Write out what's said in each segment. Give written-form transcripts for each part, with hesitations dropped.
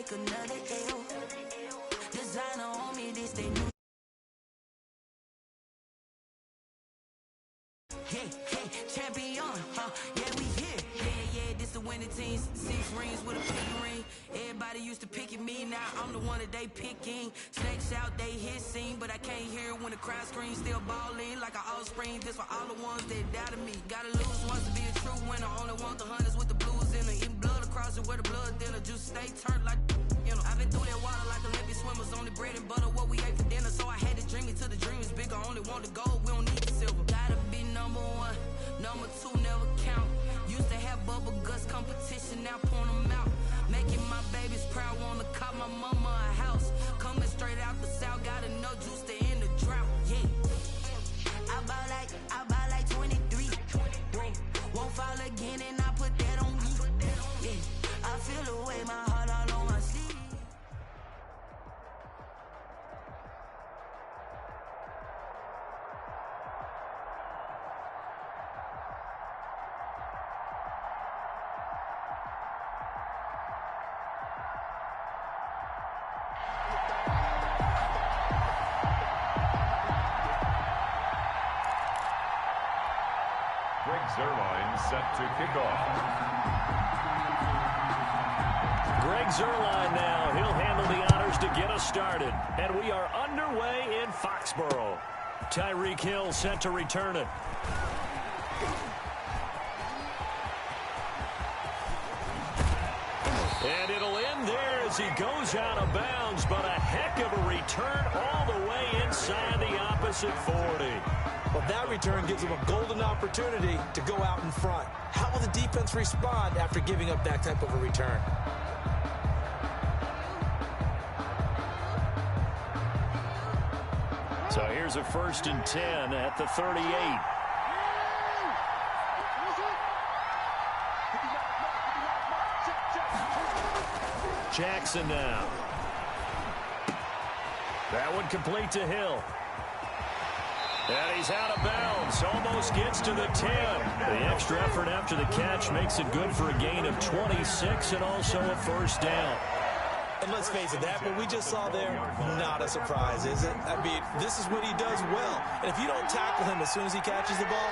take another L. Designer on me, this they new. Hey, champion, huh? Yeah, we here. Yeah, this the winning team. 6 rings with a pinky ring. Everybody used to pick at me, now I'm the one that they picking. Snakes out, they hit scene, but I can't hear it when the crowd screams. Still balling like an offspring. This for all the ones that doubted me. Gotta lose once to be a true winner. Only want the hunters with the blues in it. Eating blood across it where the blood dinner. Just stay turned like, you know. I've been through that water like Olympic swimmers. Only bread and butter, what we ate for dinner. So I had to dream it till the dream is bigger. Only want the gold, we don't need the silver. Gotta be number one, number two never count. Used to have bubble guts competition, now point them out. Making my babies proud, wanna cop my mama a house. Coming straight out the south, gotta know juice to end the drought. Yeah, I buy like 23. Won't fall again, and I put that on me. Yeah, I feel the way, my heart all on my sleeve. Zerline set to kick off. Greg Zerline now. He'll handle the honors to get us started. And we are underway in Foxborough. Tyreek Hill set to return it. And it'll end there as he goes out of bounds. But a heck of a return all the way inside the opposite 40. Well, that return gives them a golden opportunity to go out in front. How will the defense respond after giving up that type of a return? So here's a 1st and 10 at the 38. Jackson now. That one complete to Hill. And he's out of bounds. Almost gets to the 10. The extra effort after the catch makes it good for a gain of 26 and also a 1st down. And let's face it, that what we just saw there, not a surprise, is it? I mean, this is what he does well. And if you don't tackle him as soon as he catches the ball,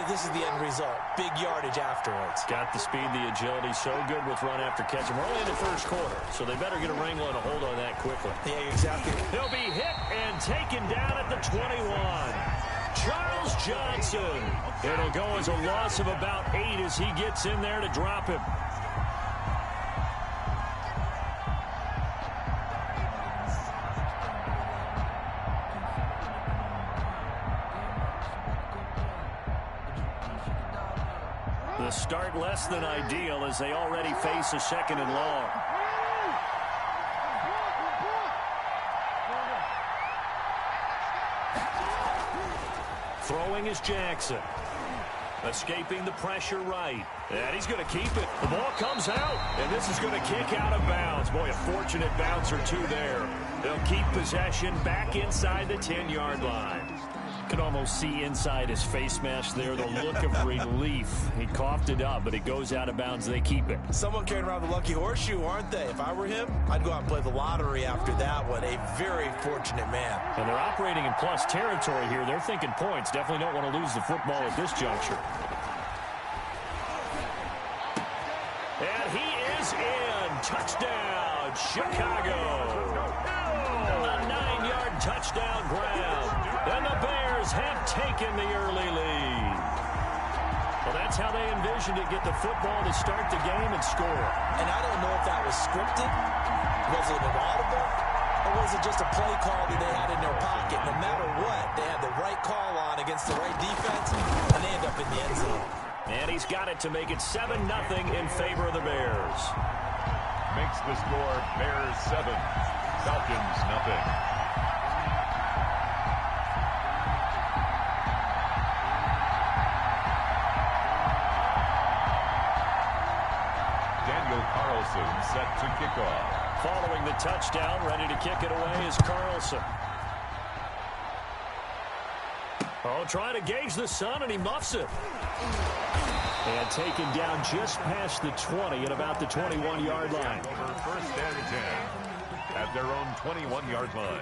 this is the end result. Big yardage afterwards. Got the speed, the agility, so good with run after catch. We're only in the 1st quarter, so they better get a wrangle and a hold on that quickly. Yeah, exactly. He'll be hit and taken down at the 21. Charles Johnson. It'll go as a loss of about 8 as he gets in there to drop him. The start less than ideal as they already face a 2nd and long. Throwing is Jackson. Escaping the pressure right. And he's going to keep it. The ball comes out, and this is going to kick out of bounds. Boy, a fortunate bounce or two there. They'll keep possession back inside the 10-yard line. Can almost see inside his face mask there the look of relief. He coughed it up, but it goes out of bounds. They keep it. Someone carrying around the lucky horseshoe, aren't they? If I were him, I'd go out and play the lottery after that one. A very fortunate man. And they're operating in plus territory here. They're thinking points. Definitely don't want to lose the football at this juncture. And he is in. Touchdown, Chicago. A 9-yard touchdown grab. And the Bears have taken the early lead. Well, that's how they envisioned it. Get the football to start the game and score. And I don't know if that was scripted. Was it an audible? Or was it just a play call that they had in their pocket? No matter what, they had the right call on against the right defense, and they end up in the end zone. And he's got it to make it 7-0 in favor of the Bears. Makes the score Bears 7, Falcons nothing. Set to kick off. Following the touchdown, ready to kick it away is Carlson. Oh, trying to gauge the sun, and he muffs it. And taken down just past the 20 at about the 21-yard line. First and 10 at their own 21-yard line.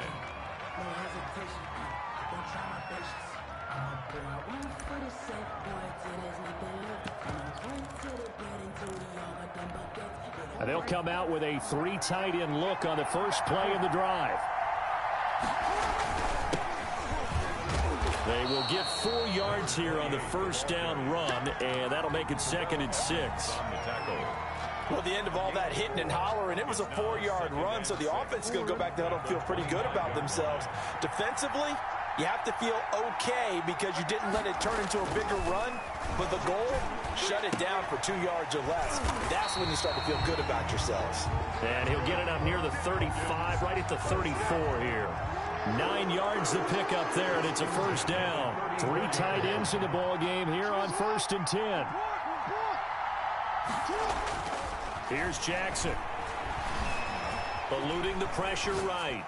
And they'll come out with a 3 tight end look on the first play of the drive. They will get 4 yards here on the first down run, and that'll make it 2nd and 6. Well, the end of all that hitting and hollering, it was a 4-yard run, so the offense is going to go back to huddle and feel pretty good about themselves. Defensively, you have to feel okay because you didn't let it turn into a bigger run, but the goal, shut it down for 2 yards or less. That's when you start to feel good about yourselves. And he'll get it up near the 35, right at the 34 here. 9 yards to pick up there, and it's a first down. 3 tight ends in the ball game here on 1st and 10. Here's Jackson. Eluding the pressure right.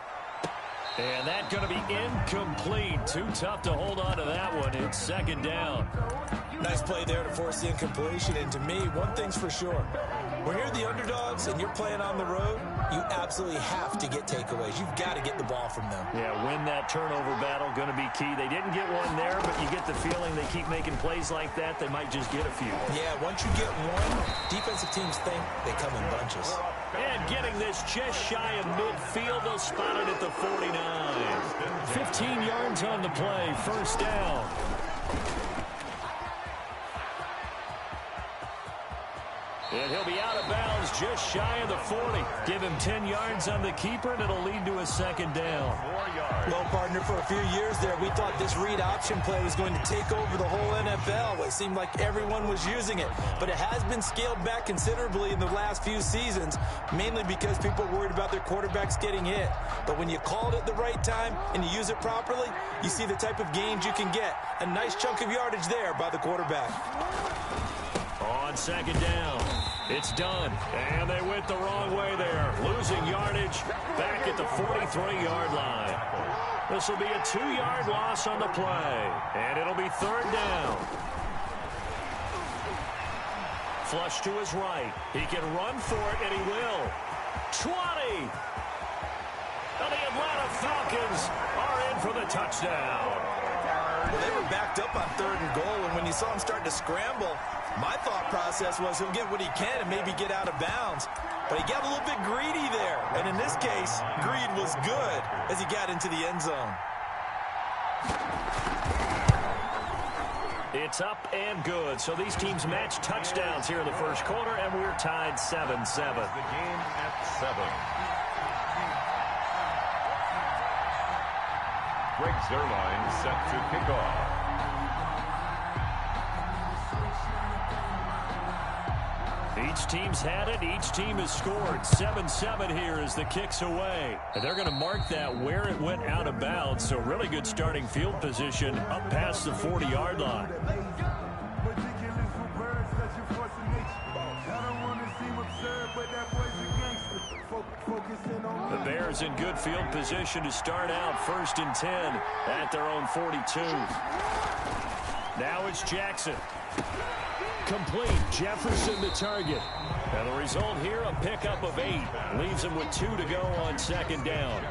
And that's going to be incomplete. Too tough to hold on to that one. It's 2nd down. Nice play there to force the incompletion. And to me, one thing's for sure. When you're the underdogs and you're playing on the road, you absolutely have to get takeaways. You've got to get the ball from them. Yeah, win that turnover battle, going to be key. They didn't get one there, but you get the feeling they keep making plays like that, they might just get a few. Yeah, once you get one, defensive teams think they come in bunches. And getting this just shy of midfield, they'll spot it at the 49. 15 yards on the play, first down. And he'll be out of bounds just shy of the 40. Give him 10 yards on the keeper, and it'll lead to a 2nd down. 4 yards. Well, partner, for a few years there, we thought this read option play was going to take over the whole NFL. It seemed like everyone was using it. But it has been scaled back considerably in the last few seasons, mainly because people are worried about their quarterbacks getting hit. But when you call it at the right time and you use it properly, you see the type of gains you can get. A nice chunk of yardage there by the quarterback. On 2nd down, it's done. And they went the wrong way there. Losing yardage back at the 43-yard line. This will be a 2-yard loss on the play. And it'll be 3rd down. Flush to his right. He can run for it, and he will. 20. And the Atlanta Falcons are in for the touchdown. Well, they were backed up on 3rd and goal, and when you saw him start to scramble, my thought process was he'll get what he can and maybe get out of bounds. But he got a little bit greedy there. And in this case, greed was good as he got into the end zone. It's up and good. So these teams match touchdowns here in the first quarter, and we're tied 7-7. The game at 7. Greg Zuerlein set to kick off. Each team's had it. Each team has scored. 7-7 here as the kick's away. And they're going to mark that where it went out of bounds. So really good starting field position up past the 40-yard line. The Bears in good field position to start out 1st and 10 at their own 42. Now it's Jackson. Complete. Jefferson the target. And the result here, a pickup of 8. Leaves him with 2 to go on 2nd down.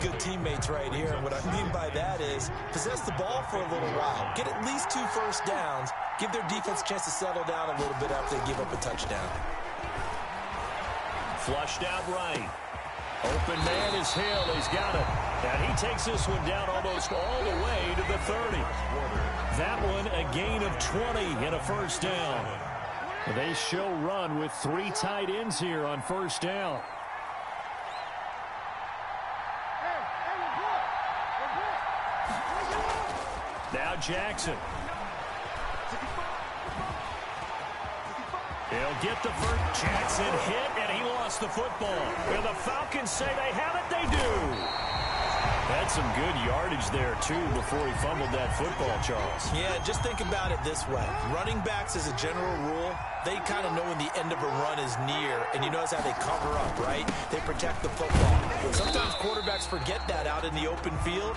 Good teammates right here. And what I mean by that is possess the ball for a little while. Get at least 2 first downs. Give their defense a chance to settle down a little bit after they give up a touchdown. Flushed out right. Open man is Hill. He's got it. And he takes this one down almost all the way to the 30. That one a gain of 20 and a first down. They show run with 3 tight ends here on first down. Now Jackson. He'll get the first. Jackson hit, and he lost the football. Will the Falcons say they have it? They do. Had some good yardage there, too, before he fumbled that football, Charles. Yeah, just think about it this way. Running backs, as a general rule, they kind of know when the end of a run is near, and you notice how they cover up, right? They protect the football. Sometimes quarterbacks forget that out in the open field.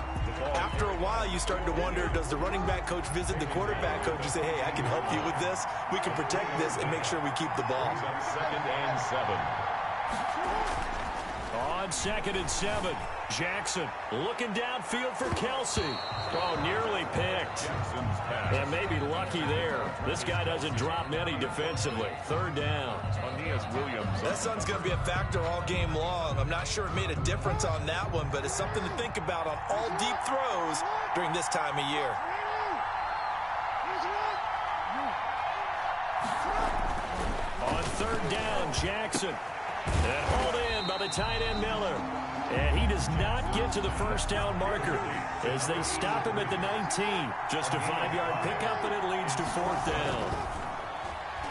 After a while, you start to wonder, does the running back coach visit the quarterback coach and say, hey, I can help you with this. We can protect this and make sure we keep the ball. Second and 7. On 2nd and 7, Jackson looking downfield for Kelsey. Oh, nearly picked. And maybe lucky there. This guy doesn't drop many defensively. 3rd down. That sun's going to be a factor all game long. I'm not sure it made a difference on that one, but it's something to think about on all deep throws during this time of year. On 3rd down, Jackson. And hauled in by the tight end Miller. And he does not get to the first down marker as they stop him at the 19. Just a 5-yard pickup, and it leads to 4th down.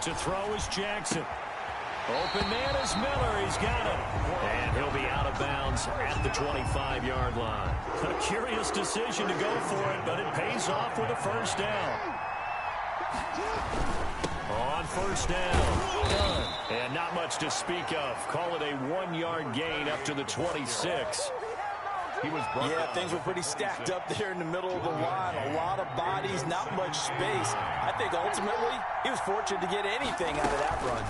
To throw is Jackson. Open man is Miller. He's got him. And he'll be out of bounds at the 25-yard line. A curious decision to go for it, but it pays off with a first down. On 1st down, done. And not much to speak of. Call it a 1-yard gain up to the 26. Yeah, things were pretty stacked up there in the middle of the line. A lot of bodies, not much space. I think ultimately he was fortunate to get anything out of that run.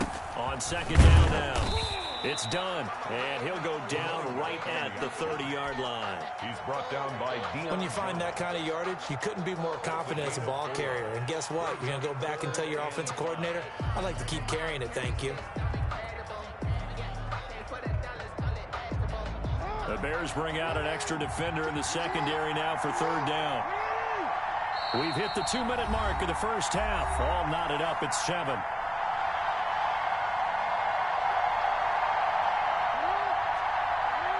On 2nd down now. It's done, and he'll go down right at the 30-yard line. He's brought down by Dion. When you find that kind of yardage, you couldn't be more confident as a ball carrier. And guess what? You're going to go back and tell your offensive coordinator, I'd like to keep carrying it, thank you. The Bears bring out an extra defender in the secondary now for 3rd down. We've hit the 2-minute mark of the first half. All knotted up at 7.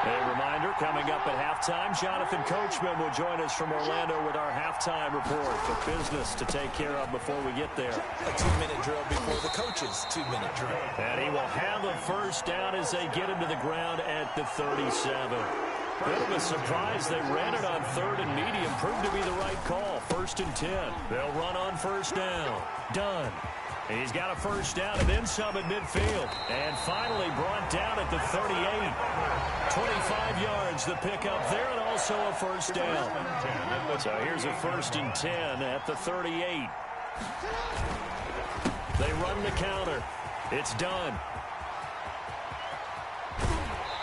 A reminder, coming up at halftime, Jonathan Coachman will join us from Orlando with our halftime report. For business to take care of before we get there. A 2-minute drill before the coach's 2-minute drill. And he will have a first down as they get him to the ground at the 37. Bit of a surprise. They ran it on 3rd and medium. Proved to be the right call. 1st and 10. They'll run on 1st down. Done. He's got a first down and then some at midfield. And finally brought down at the 38. 25 yards the pickup there, and also a first down. So here's a 1st and 10 at the 38. They run the counter. It's done.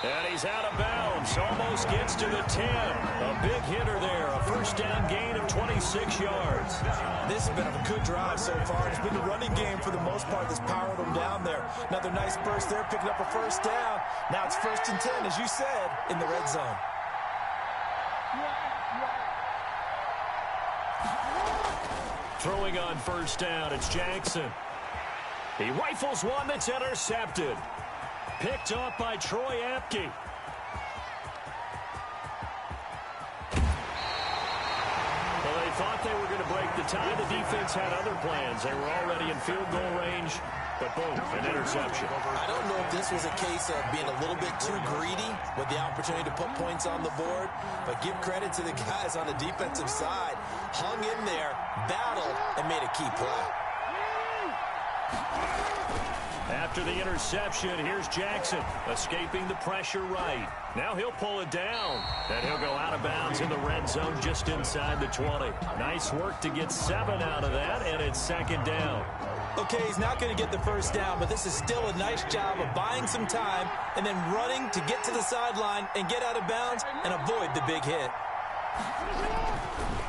And he's out of bounds. Almost gets to the 10. A big hitter there. A first down gain of 26 yards. This has been a good drive so far. It's been the running game for the most part that's powered them down there. Another nice burst there, picking up a first down. Now it's 1st and 10, as you said, in the red zone. Throwing on first down, it's Jackson. He rifles one that's intercepted. Picked off by Troy Apke. Well, they thought they were going to break the tie. The defense had other plans. They were already in field goal range, but boom, an interception. I don't know if this was a case of being a little bit too greedy with the opportunity to put points on the board, but give credit to the guys on the defensive side. Hung in there, battled, and made a key play. After the interception, here's Jackson, escaping the pressure right. Now he'll pull it down, and he'll go out of bounds in the red zone just inside the 20. Nice work to get 7 out of that, and it's 2nd down. Okay, he's not going to get the first down, but this is still a nice job of buying some time and then running to get to the sideline and get out of bounds and avoid the big hit.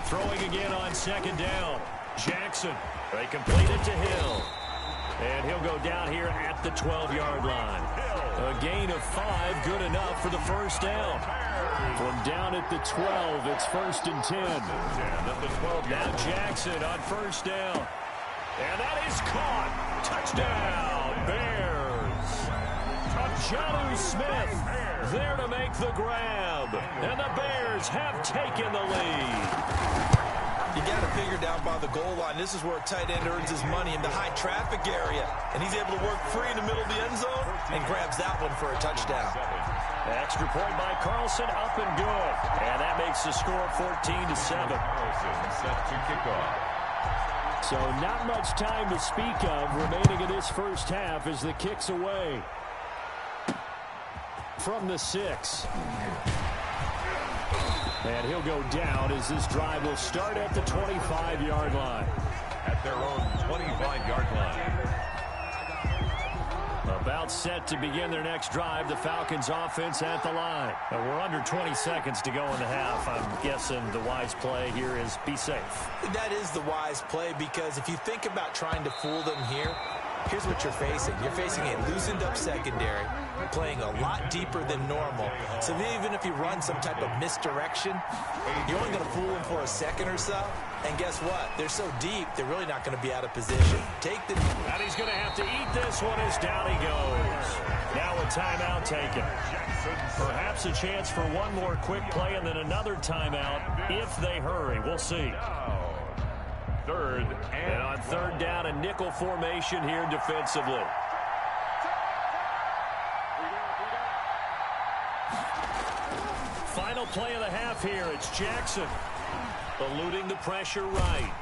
Throwing again on 2nd down. Jackson, they complete it to Hill. And he'll go down here at the 12-yard line. A gain of 5, good enough for the first down. From down at the 12, it's 1st and 10. Now Jackson on first down. And that is caught. Touchdown, Bears. Jonnu Smith there to make the grab. And the Bears have taken the lead. You got to figure down by the goal line. This is where a tight end earns his money, in the high traffic area. And he's able to work free in the middle of the end zone and grabs that one for a touchdown. Extra point by Carlson, up and good. And that makes the score 14-7. Set to kick off. So not much time to speak of remaining in this first half as the kick's away. from the 6. And he'll go down as this drive will start at the 25-yard line. At their own 25-yard line. About set to begin their next drive, the Falcons offense at the line. We're under 20 seconds to go in the half. I'm guessing the wise play here is be safe. That is the wise play, because if you think about trying to fool them here, here's what you're facing. You're facing a loosened up secondary, playing a lot deeper than normal. So even if you run some type of misdirection, you're only going to fool them for a second or so. And guess what? They're so deep, they're really not going to be out of position. And he's going to have to eat this one as down he goes. Now a timeout taken. Perhaps a chance for one more quick play and then another timeout if they hurry. We'll see. Third and on third down, a nickel formation here defensively. Final play of the half here. It's Jackson eluding the pressure right.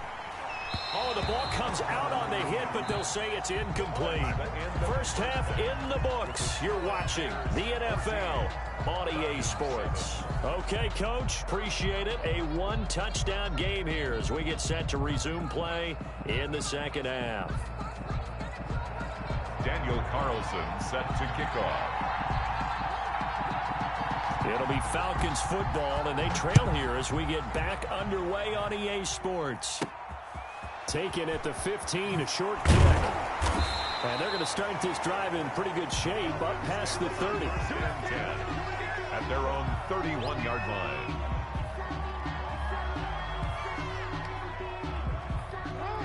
Oh, the ball comes out on the hit, but they'll say it's incomplete. First half in the books. You're watching the NFL on EA Sports. Okay, Coach, appreciate it. A one-touchdown game here as we get set to resume play in the second half. Daniel Carlson set to kick off. It'll be Falcons football, and they trail here as we get back underway on EA Sports. Taken at the 15, a short kick. And they're going to start this drive in pretty good shape, up past the 30. 10 at their own 31-yard line.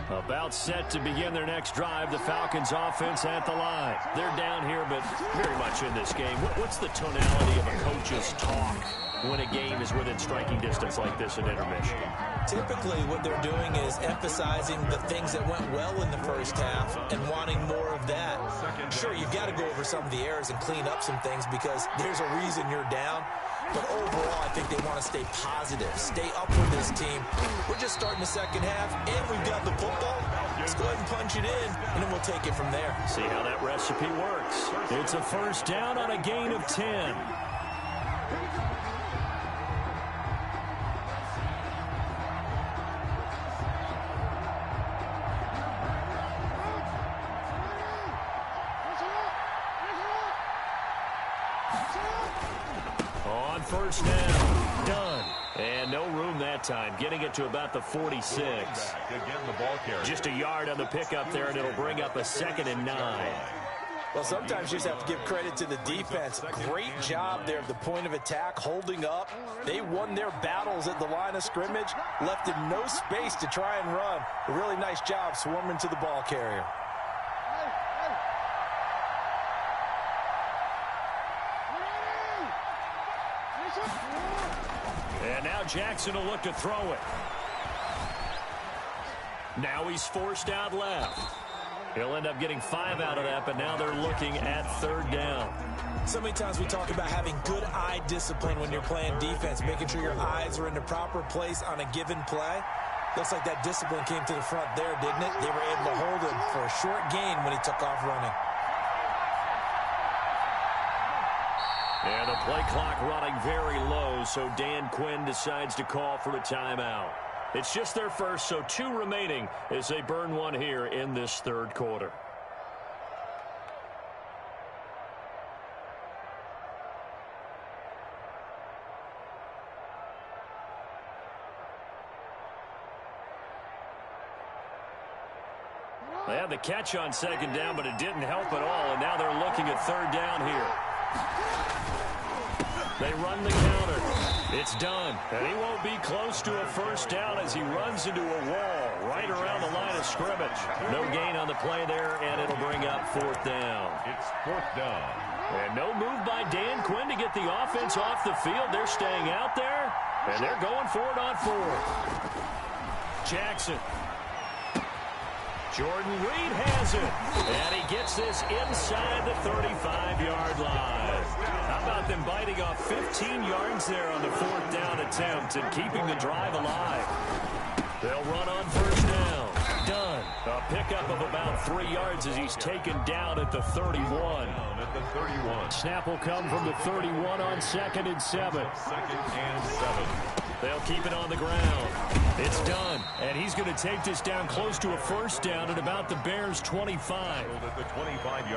About set to begin their next drive, the Falcons offense at the line. They're down here, but very much in this game. What's the tonality of a coach's talk when a game is within striking distance like this in intermission? Typically, what they're doing is emphasizing the things that went well in the first half and wanting more of that. Sure, you've got to go over some of the errors and clean up some things because there's a reason you're down. But overall, I think they want to stay positive, stay up with this team. We're just starting the second half, and we've got the football. Let's go ahead and punch it in, and then we'll take it from there. See how that recipe works. It's a first down on a gain of 10. On first down, done. And no room that time, getting it to about the 46. Just a yard on the pickup there, and it'll bring up a 2nd and 9. Well, sometimes you just have to give credit to the defense. Great job there at the point of attack, holding up. They won their battles at the line of scrimmage, left them no space to try and run. A really nice job swarming to the ball carrier. And now Jackson will look to throw it. Now he's forced out left. He'll end up getting 5 out of that, but now they're looking at third down. So many times we talk about having good eye discipline when you're playing defense, making sure your eyes are in the proper place on a given play. Looks like that discipline came to the front there, didn't it? They were able to hold him for a short gain when he took off running. And the play clock running very low, so Dan Quinn decides to call for a timeout. It's just their first, so 2 remaining as they burn one here in this third quarter. They had the catch on second down, but it didn't help at all, and now they're looking at third down here. They run the counter. It's done. And he won't be close to a first down as he runs into a wall right around the line of scrimmage. No gain on the play there, and it'll bring up 4th down. It's 4th down. And no move by Dan Quinn to get the offense off the field. They're staying out there, and they're going for it on 4th. Jackson. Jordan Reed has it, and he gets this inside the 35-yard line. How about them biting off 15 yards there on the 4th down attempt and keeping the drive alive? They'll run on first down. Done. A A pickup of about 3 yards as he's taken down at the 31. Snap will come from the 31 on 2nd and 7. They'll keep it on the ground. It's done. And he's going to take this down close to a first down at about the Bears' 25.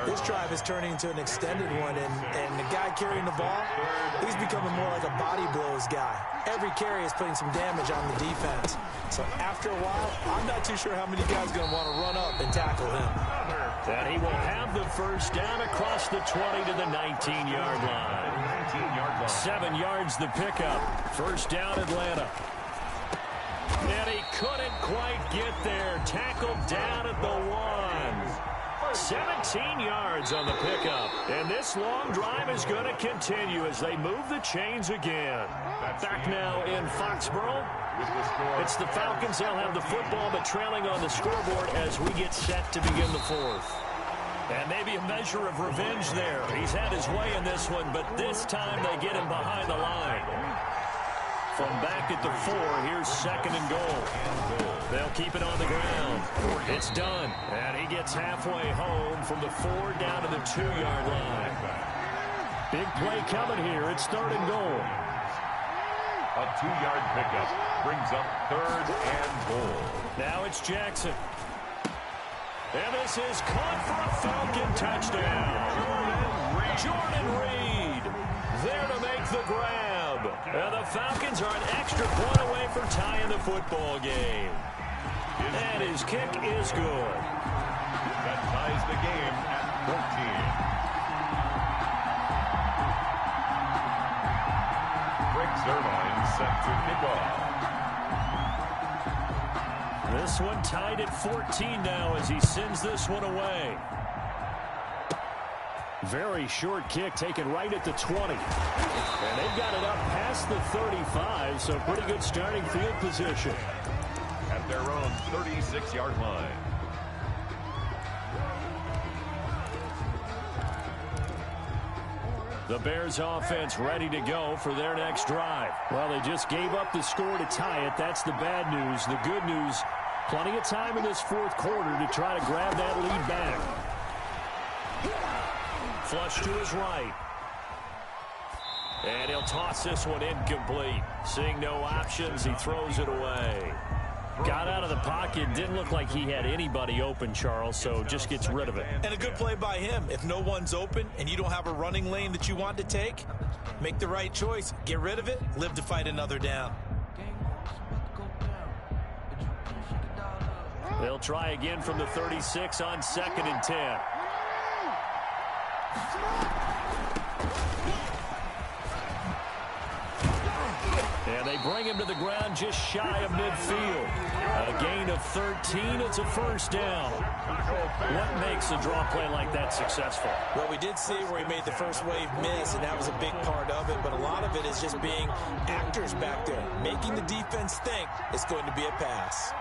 This drive is turning into an extended one, and the guy carrying the ball, he's becoming more like a body blows guy. Every carry is putting some damage on the defense. So after a while, I'm not too sure how many guys are going to want to run up and tackle him. And he will have the first down across the 20 to the 19-yard line. 7 yards the pickup. First down, Atlanta. And he couldn't quite get there. Tackled down at the 1. 17 yards on the pickup. And this long drive is going to continue as they move the chains again. Back now in Foxborough. It's the Falcons. They'll have the football, but trailing on the scoreboard as we get set to begin the 4th. And maybe a measure of revenge there. He's had his way in this one, but this time they get him behind the line. From back at the 4, here's 2nd and goal. They'll keep it on the ground. It's done. And he gets halfway home from the 4 down to the 2-yard line. Big play coming here. It's 3rd and goal. A 2-yard pickup brings up 3rd and goal. Now it's Jackson. And this is caught for a Falcon touchdown. Jordan Reed there to make the grab. And the Falcons are an extra point away from tying the football game. And his kick is good. That ties the game at 14. Greg Zerline set to kick off. This one tied at 14 now as he sends this one away. Very short kick taken right at the 20. And they've got it up past the 35, so pretty good starting field position. At their own 36-yard line. The Bears offense ready to go for their next drive. Well, they just gave up the score to tie it. That's the bad news. The good news, plenty of time in this 4th quarter to try to grab that lead back. Flush to his right. And he'll toss this one incomplete. Seeing no options, he throws it away. Got out of the pocket. Didn't look like he had anybody open, Charles, so just gets rid of it. And a good play by him. If no one's open and you don't have a running lane that you want to take, make the right choice. Get rid of it. Live to fight another down. They'll try again from the 36 on 2nd and 10. And they bring him to the ground just shy of midfield. A gain of 13. It's a first down. What makes a draw play like that successful? Well, we did see where he made the first wave miss, and that was a big part of it. But a lot of it is just being actors back there, making the defense think it's going to be a pass.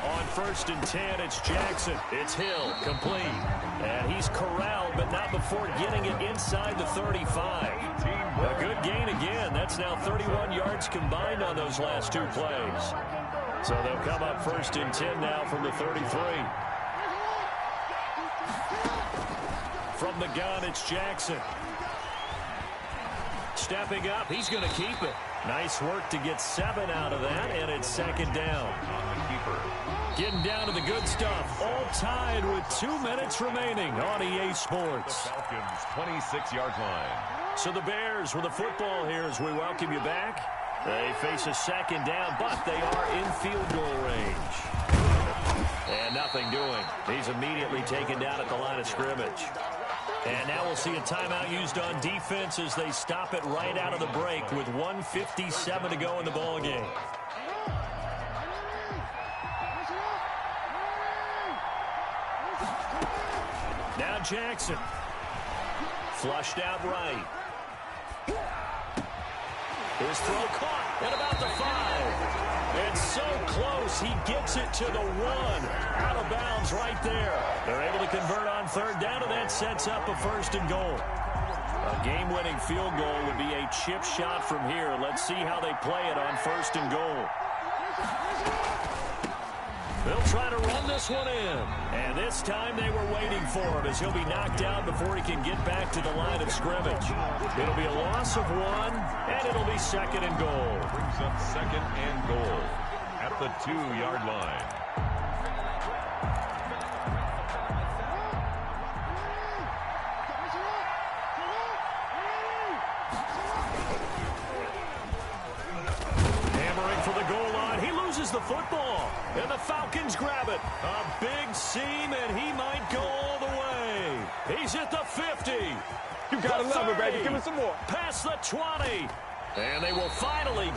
On 1st and 10, it's Jackson. It's Hill, complete. And he's corralled, but not before getting it inside the 35. A good gain again. That's now 31 yards combined on those last 2 plays. So they'll come up 1st and 10 now from the 33. From the gun, it's Jackson. Stepping up, he's going to keep it. Nice work to get 7 out of that, and it's 2nd down. Getting down to the good stuff. All tied with 2 minutes remaining on EA Sports. The Falcons' 26-yard line. So the Bears with the football here as we welcome you back. They face a 2nd down, but they are in field goal range. And nothing doing. He's immediately taken down at the line of scrimmage. And now we'll see a timeout used on defense as they stop it right out of the break with 1:57 to go in the ball game. Now Jackson. Flushed out right. His throw caught at about the 5. And so close, he gets it to the 1. Out of bounds right there. They're able to convert on 3rd down, and that sets up a 1st and goal. A game-winning field goal would be a chip shot from here. Let's see how they play it on 1st and goal. They'll try to run this one in. And this time they were waiting for him as he'll be knocked down before he can get back to the line of scrimmage. It'll be a loss of 1, and it'll be 2nd and goal. Brings up 2nd and goal at the 2-yard line. Hammering for the goal line. He loses the football. And the Falcons grab it. A big seam, and he might go all the way. He's at the 50. You gotta love it, baby. Give me some more. Past the 20. And they will finally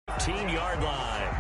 15-yard line.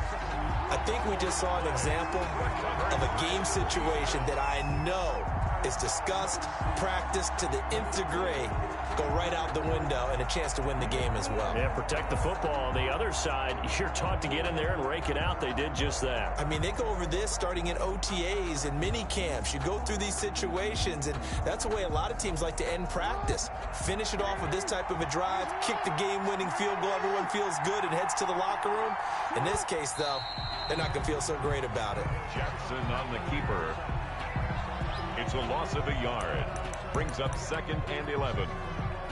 I think we just saw an example of a game situation that I know is discussed, practiced to the nth degree, go right out the window, and a chance to win the game as well. Yeah, protect the football. On the other side, you're taught to get in there and rake it out. They did just that. I mean, they go over this starting in OTAs and mini camps. You go through these situations, and that's the way a lot of teams like to end practice. Finish it off with this type of a drive, kick the game-winning field goal. Everyone feels good and heads to the locker room. In this case, though, they're not going to feel so great about it. Jackson on the keeper. It's a loss of a yard. Brings up 2nd and 11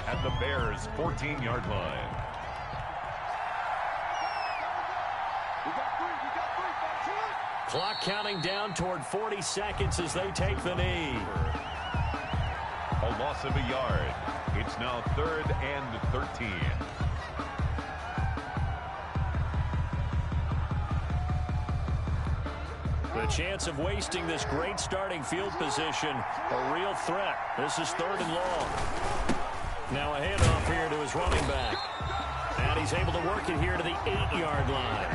at the Bears' 14-yard line. Clock counting down toward 40 seconds as they take the knee. A loss of a yard. It's now 3rd and 13. The chance of wasting this great starting field position, a real threat. This is 3rd and long. Now a handoff here to his running back. And he's able to work it here to the 8-yard line.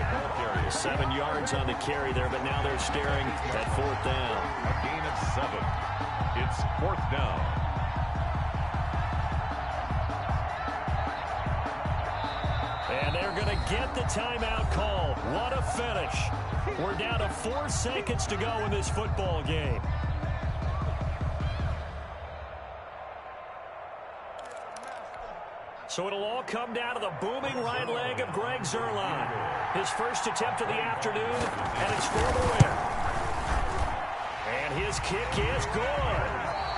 7 yards on the carry there, but now they're staring at 4th down. A gain of 7. It's 4th down. And they're going to get the timeout called. What a finish. We're down to 4 seconds to go in this football game. So it'll all come down to the booming right leg of Greg Zuerlein. His first attempt of the afternoon, and it's for the win. And his kick is good.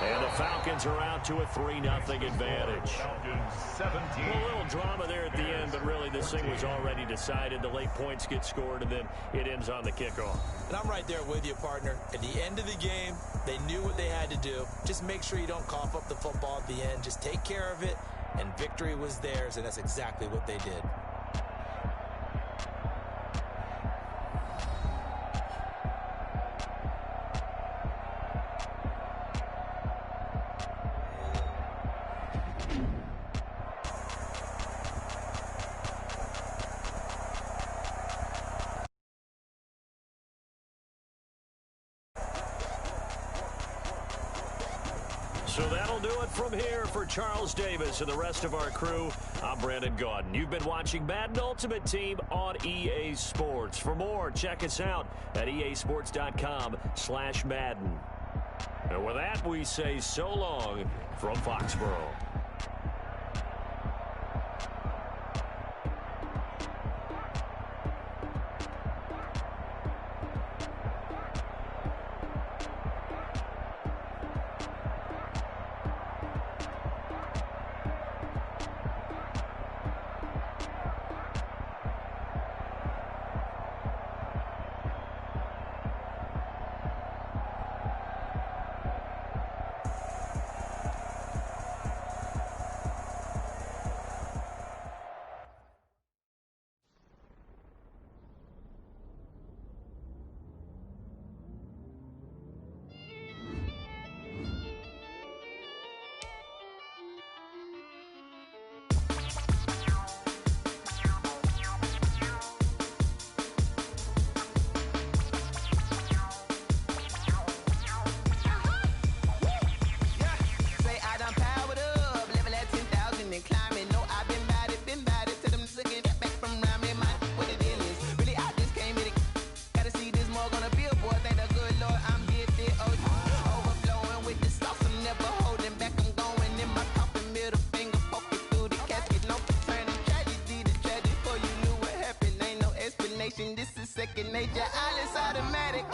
And the Falcons are out to a 3-0 advantage. Falcons 17. A little drama there at the end, but really this thing was already decided. The late points get scored, and then it ends on the kickoff. And I'm right there with you, partner. At the end of the game, they knew what they had to do. Just make sure you don't cough up the football at the end. Just take care of it, and victory was theirs, and that's exactly what they did. So that'll do it from here for Charles Davis and the rest of our crew. I'm Brandon Gaudin. You've been watching Madden Ultimate Team on EA Sports. For more, check us out at easports.com/Madden. And with that, we say so long from Foxborough. second nature, all is automatic.